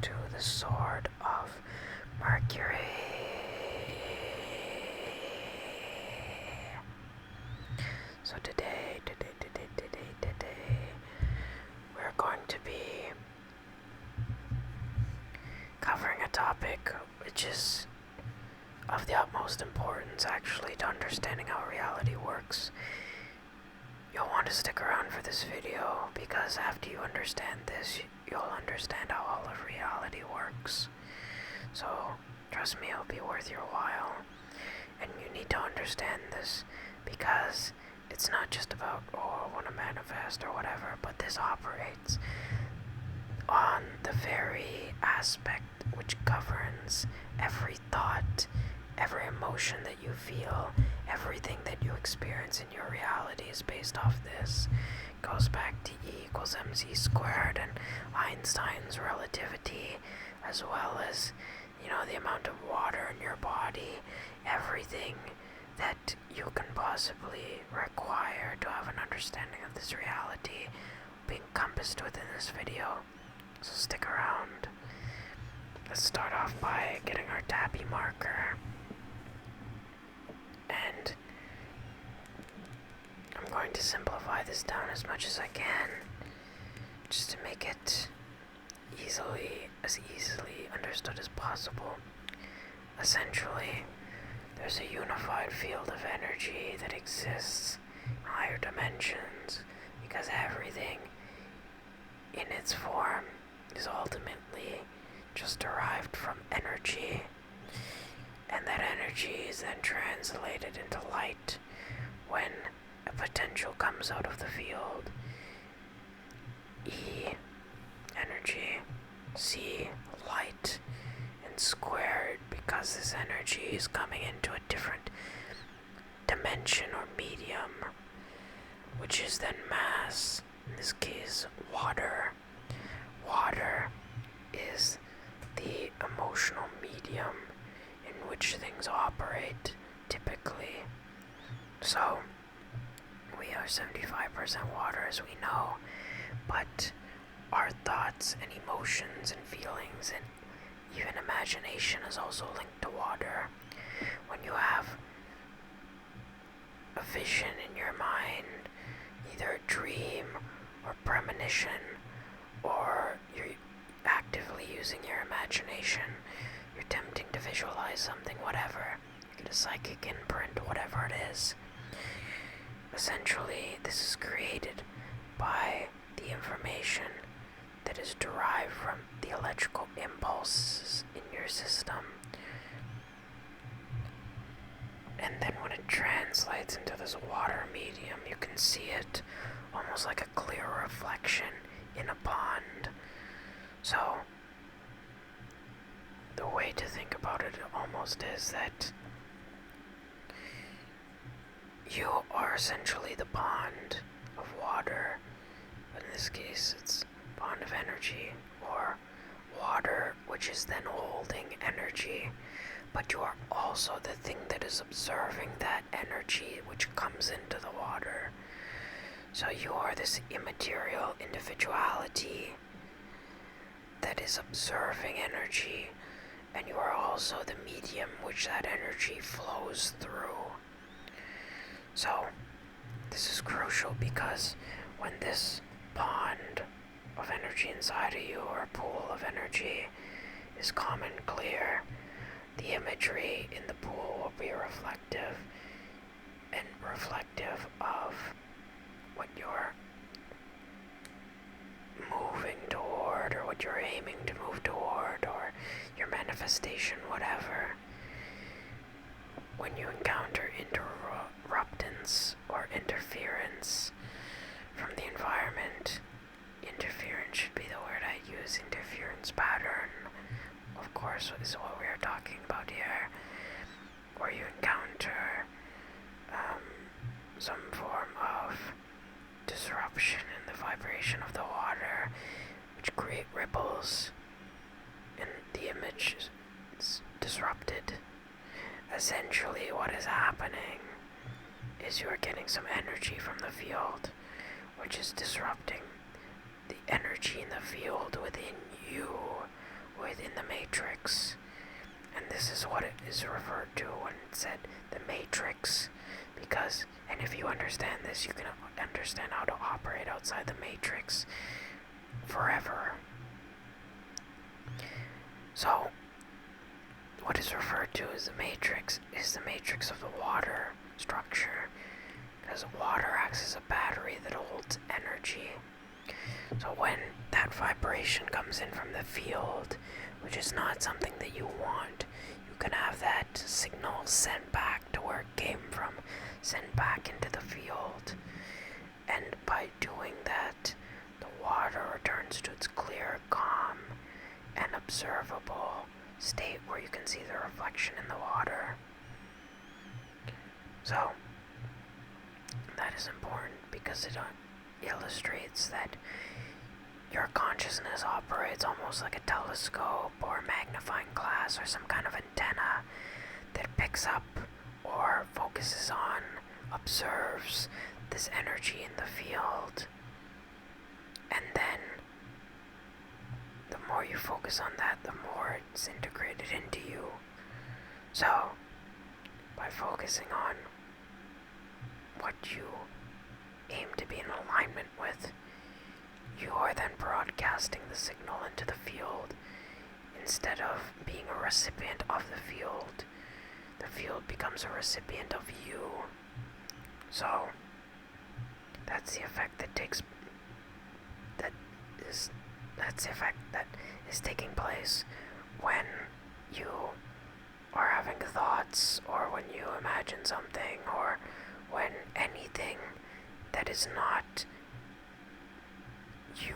to the Sword of Mercury. So today, we're going to be covering a topic which is of the utmost importance, actually, to understanding how reality works. You'll want to stick around for this video, because after you understand this, you'll understand how all of reality works. So, trust me, it'll be worth your while. And you need to understand this, because it's not just about, oh, I want to manifest or whatever, but this operates on the very aspect which governs every thought, every emotion that you feel, everything that you experience in your reality is based off this. It goes back to E equals mc squared and Einstein's relativity, as well as, the amount of water in your body, everything that you can possibly require to have an understanding of this reality will be encompassed within this video. So stick around. Let's start off by getting our tabby marker. And I'm going to simplify this down as much as I can, just to make it as easily understood as possible. Essentially, there's a unified field of energy that exists in higher dimensions, because everything in its form is ultimately just derived from energy, and that energy is then translated into light when a potential comes out of the field. E, energy, C, light, and squared, because this energy is coming into a different dimension or medium, which is then mass, in this case water. Water is the emotional medium in which things operate, typically. So, we are 75% water, as we know, but our thoughts and emotions and feelings and even imagination is also linked to water. When you have a vision in your mind, either a dream or premonition, or you're actively using your imagination, you're attempting to visualize something, whatever, you get a psychic imprint, whatever it is. Essentially, this is created by the information that is derived from the electrical impulses in your system. And then when it translates into this water medium, you can see it almost like a clear reflection in a pond. So, the way to think about it almost is that you are essentially the pond of water. But in this case, it's a pond of energy, or water, which is then holding energy. But you are also the thing that is observing that energy which comes into the water. So you are this immaterial individuality that is observing energy, and you are also the medium which that energy flows through. So, this is crucial, because when this pond of energy inside of you, or pool of energy, is calm and clear, the imagery in the pool will be reflective of what you're moving toward, or what you're aiming to move toward, or your manifestation, whatever. When you encounter interruptance or interference from the environment, interference should be the word I'd use, interference pattern, of course, is what we are talking about here, where you encounter some form of disruption in the vibration of the water, which create ripples, and the image is disrupted. Essentially, what is happening is you are getting some energy from the field, which is disrupting the energy in the field within you, within the matrix. And this is what it is referred to when it said the matrix. Because, and if you understand this, you can understand how to operate outside the matrix forever. So, what is referred to as the matrix is the matrix of the water structure, because water acts as a battery that holds energy. So when that vibration comes in from the field, which is not something that you want, you can have that signal sent back to where it came from, sent back into the field. And by doing that, the water returns to its clear, calm, and observable state where you can see the reflection in the water. So, that is important because it illustrates that your consciousness operates almost like a telescope or a magnifying glass or some kind of antenna that picks up or focuses on, observes this energy in the field. And then the more you focus on that, the more it's integrated into you. So, by focusing on what you aim to be in alignment with, you are then broadcasting the signal into the field. Instead of being a recipient of the field becomes a recipient of you. So, that's the effect that is taking place when you are having thoughts, or when you imagine something, or when anything that is not you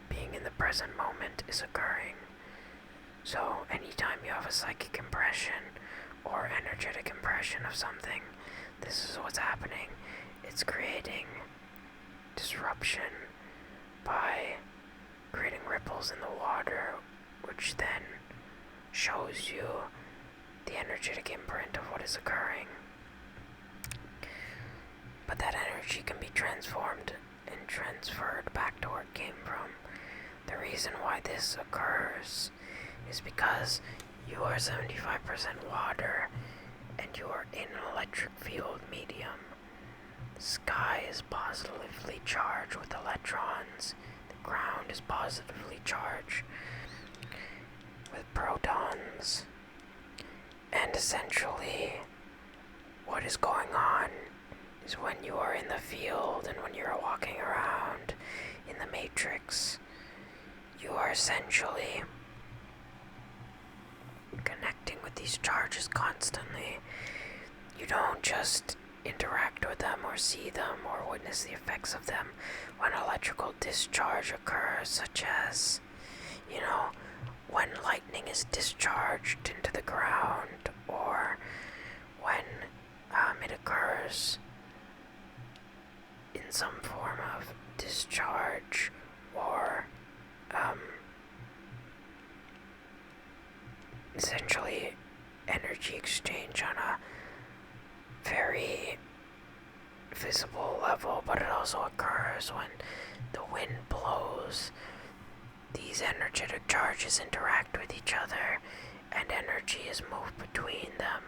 being in the present moment is occurring. So anytime you have a psychic impression or energetic impression of something, this is what's happening. It's creating disruption by creating ripples in the water, which then shows you the energetic imprint of what is occurring. But that energy can be transformed and transferred back to where it came from. The reason why this occurs is because you are 75% water and you are in an electric field medium. The sky is positively charged with electrons. The ground is positively charged with protons. And essentially, what is going on is when you are in the field and when you're walking around in the matrix, you are essentially connecting with these charges constantly. You don't just interact with them or see them or witness the effects of them when electrical discharge occurs, such as, when lightning is discharged into the ground, or when it occurs in some form of discharge or essentially energy exchange on a very visible level. But it also occurs when the wind blows. These energetic charges interact with each other, and energy is moved between them,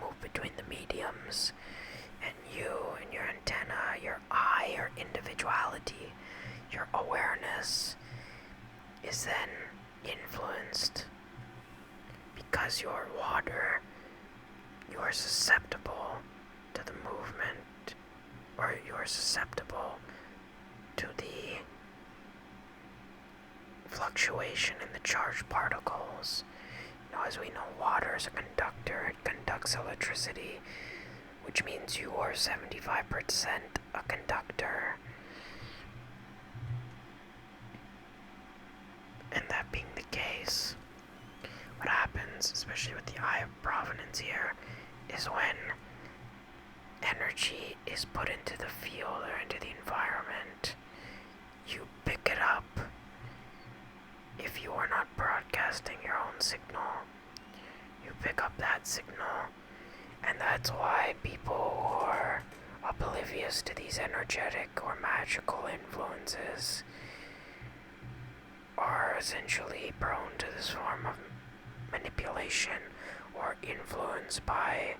moved between the mediums. And you and your antenna, your eye, your individuality, your awareness is then influenced. Because you're water, you are susceptible to the movement, or you are susceptible to the fluctuation in the charged particles. As we know, water is a conductor. It conducts electricity, which means you are 75% a conductor. And that being the case, what happens, especially with the eye of provenance here, is when energy is put into the field or into the environment, you pick it up. If you are not broadcasting your own signal, you pick up that signal. And that's why people who are oblivious to these energetic or magical influences are essentially prone to this form of manipulation or influence by,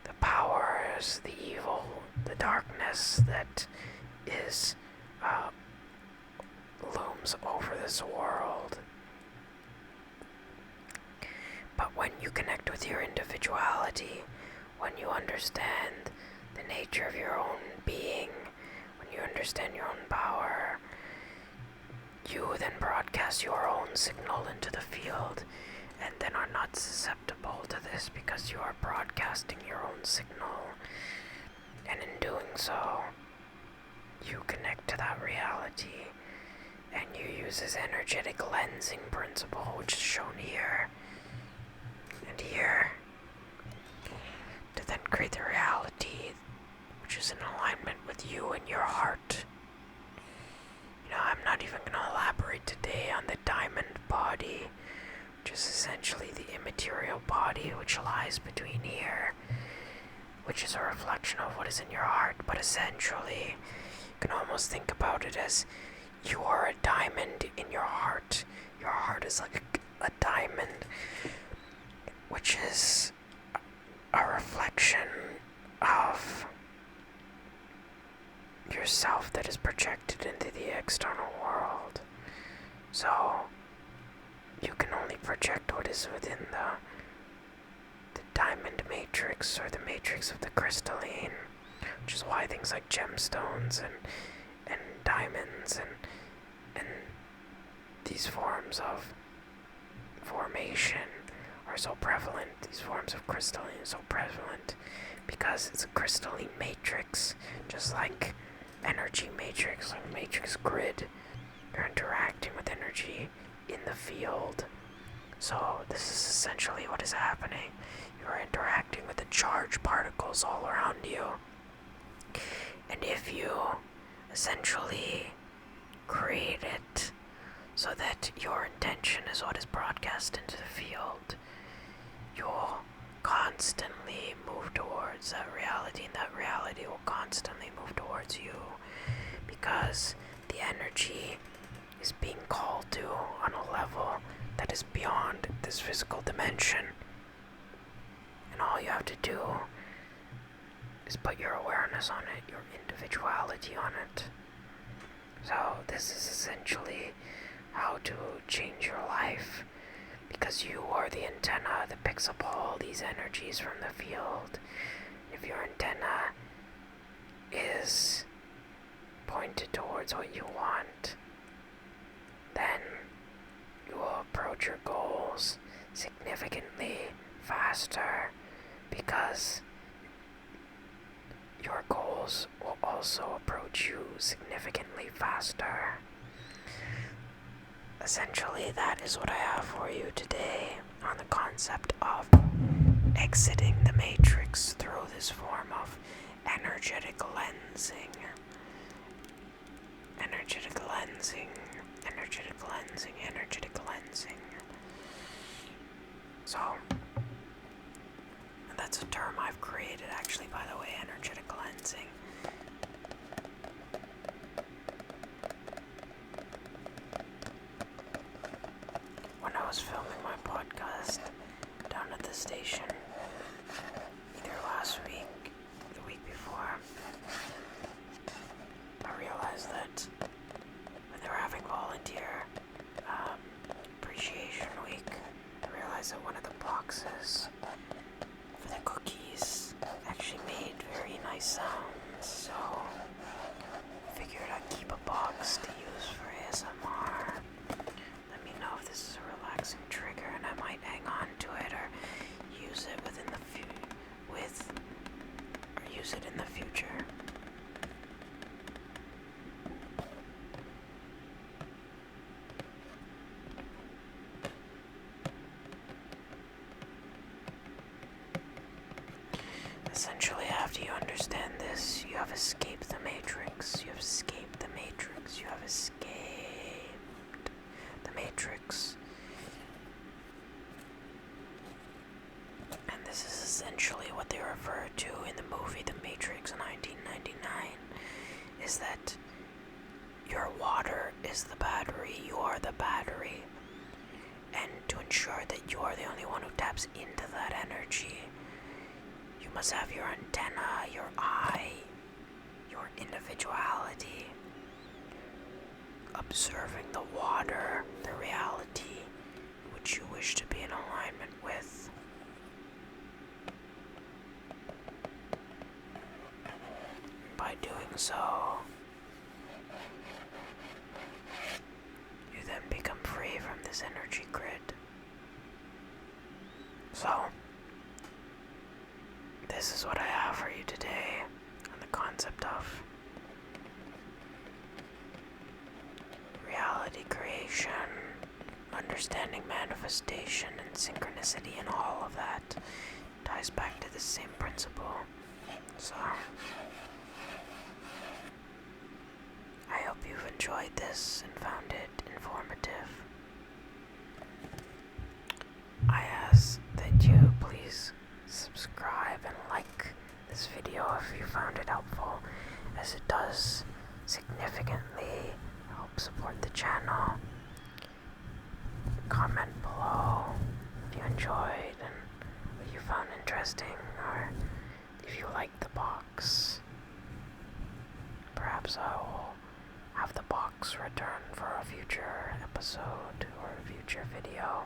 the powers, the evil, the darkness that is looms over this world. But when you connect with your individuality, when you understand the nature of your own being, when you understand your own power, you then broadcast your own signal into the field, and then are not susceptible to this because you are broadcasting your own signal. And in doing so, you connect to that reality, and you use this energetic lensing principle, which is shown here and here, to then create the reality which is in alignment with you and your heart. I'm not even going to elaborate today on the diamond body, which is essentially the immaterial body which lies between here, which is a reflection of what is in your heart. But essentially, you can almost think about it as you are a diamond in your heart. Your heart is like a diamond, which is a reflection of yourself that is projected into the external world. So you can only project what is within the diamond matrix, or the matrix of the crystalline, which is why things like gemstones and diamonds and these forms of formation are so prevalent. These forms of crystalline are so prevalent because it's a crystalline matrix, just like energy matrix, like matrix grid. You're interacting with energy in the field. So this is essentially what is happening. You're interacting with the charged particles all around you. And if you essentially create it so that your intention is what is broadcast into the field, you'll constantly move towards that reality, and that reality will constantly move towards you, because the energy is being called to on a level that is beyond this physical dimension. And all you have to do is put your awareness on it, your individuality on it. So this is essentially how to change your life, because you are the antenna that picks up all these energies from the field. If your antenna is pointed towards what you want, then you will approach your goals significantly faster, because your goals will also approach you significantly faster. Essentially, that is what I have for you today on the concept of exiting the matrix through this form of energetic lensing. Energetic lensing, energetic lensing, energetic lensing. So, that's a term I've created, actually, by the way, energetic lensing. When I was filming my podcast down at the station, either last week or the week before, I realized that when they were having volunteer appreciation week, I realized that one of the boxes for the cookies actually made very nice sounds, so I figured I'd keep a box to use for ASMR. Let me know if this is a relaxing trigger, and I might hang on to it or use it use it in the future. Essentially, after you understand this, you have escaped the matrix. You have escaped the matrix. You have escaped the matrix. And this is essentially what they refer to in the movie The Matrix in 1999, is that your water is the battery. You are the battery. And to ensure that you are the only one who taps into that energy, you must have your antenna, your eye, your individuality, observing the water, the reality which you wish to be in alignment with. By doing so, you then become free from this energy grid. So, this is what I have for you today on the concept of reality creation, understanding manifestation and synchronicity, and all of that ties back to the same principle. So, I hope you've enjoyed this and found it informative. I ask that you please subscribe and like this video if you found it helpful, as it does significantly help support the channel. Comment below if you enjoyed and what you found interesting, or if you liked the box. Perhaps I will have the box return for a future episode or a future video.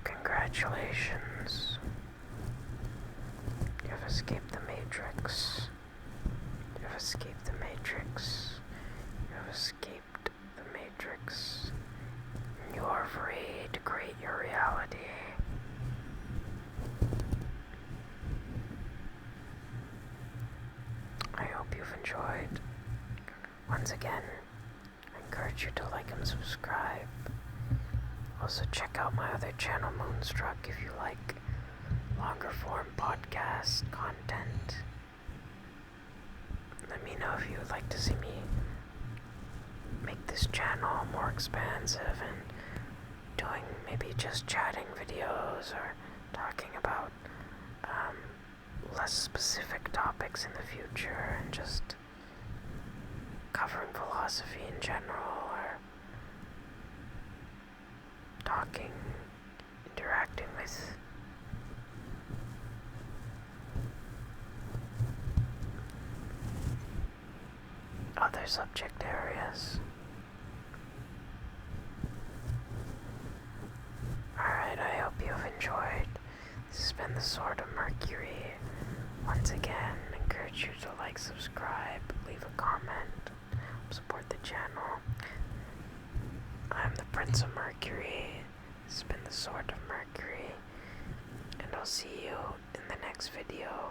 Congratulations. You have escaped the Matrix. You have escaped the Matrix. You have escaped the Matrix. You are free to create your reality. I hope you've enjoyed. Once again, I encourage you to like and subscribe. Also check out my other channel, Moonstruck, if you like longer form podcast content. Let me know if you would like to see me make this channel more expansive and doing maybe just chatting videos or talking about less specific topics in the future and just covering philosophy in general, or talking, interacting with other subject areas. Alright, I hope you've enjoyed. This has been the Sword of Mercury. Once again, I encourage you to like, subscribe, leave a comment, support the channel. I'm the Prince of Mercury. This has been the Sword of Mercury, and I'll see you in the next video.